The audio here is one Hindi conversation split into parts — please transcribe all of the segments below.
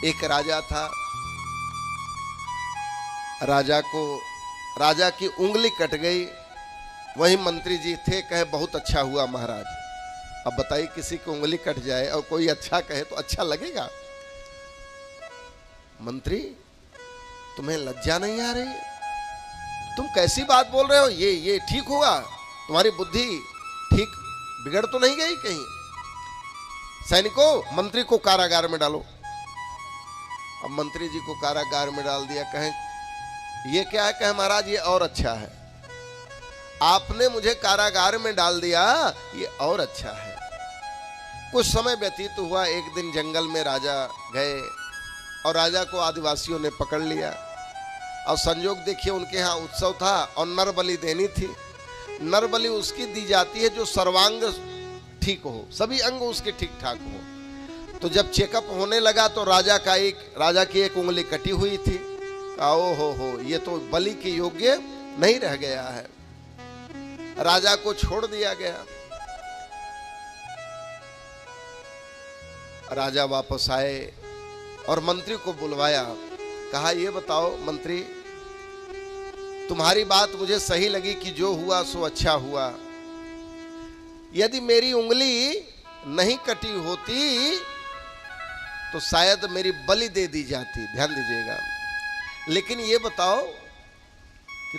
एक राजा था, राजा की उंगली कट गई। वही मंत्री जी थे, कहे बहुत अच्छा हुआ महाराज। अब बताइए, किसी की उंगली कट जाए और कोई अच्छा कहे तो अच्छा लगेगा? मंत्री, तुम्हें लज्जा नहीं आ रही? तुम कैसी बात बोल रहे हो? ये ठीक हुआ? तुम्हारी बुद्धि ठीक बिगड़ तो नहीं गई कहीं? सैनिकों, मंत्री को कारागार में डालो। अब मंत्री जी को कारागार में डाल दिया। कहें ये क्या है? कहे महाराज ये और अच्छा है। आपने मुझे कारागार में डाल दिया, ये और अच्छा है। कुछ समय व्यतीत हुआ। एक दिन जंगल में राजा गए और राजा को आदिवासियों ने पकड़ लिया। और संयोग देखिए, उनके यहाँ उत्सव था और नर बलि देनी थी। नर बलि उसकी दी जाती है जो सर्वांग ठीक हो, सभी अंग उसके ठीक ठाक हो। तो जब चेकअप होने लगा तो राजा की एक उंगली कटी हुई थी। ओ हो, ये तो बलि के योग्य नहीं रह गया है। राजा को छोड़ दिया गया। राजा वापस आए और मंत्री को बुलवाया। कहा ये बताओ मंत्री, तुम्हारी बात मुझे सही लगी कि जो हुआ सो अच्छा हुआ। यदि मेरी उंगली नहीं कटी होती तो शायद मेरी बलि दे दी जाती। ध्यान दीजिएगा। लेकिन ये बताओ कि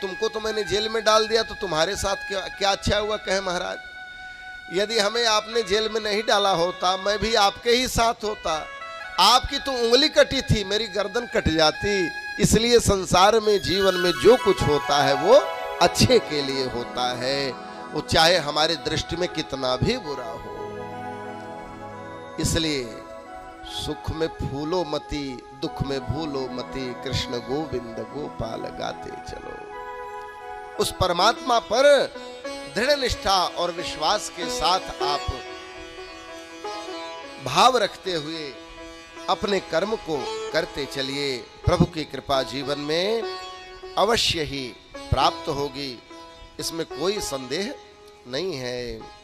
तुमको तो मैंने जेल में डाल दिया, तो तुम्हारे साथ क्या अच्छा हुआ? कहे महाराज, यदि हमें आपने जेल में नहीं डाला होता, मैं भी आपके ही साथ होता। आपकी तो उंगली कटी थी, मेरी गर्दन कट जाती। इसलिए संसार में, जीवन में जो कुछ होता है वो अच्छे के लिए होता है, वो चाहे हमारे दृष्टि में कितना भी बुरा हो। इसलिए सुख में फूलो मती, दुख में भूलो मती, कृष्ण गोविंद गोपाल गाते चलो। उस परमात्मा पर दृढ़ निष्ठा और विश्वास के साथ आप भाव रखते हुए अपने कर्म को करते चलिए। प्रभु की कृपा जीवन में अवश्य ही प्राप्त होगी, इसमें कोई संदेह नहीं है।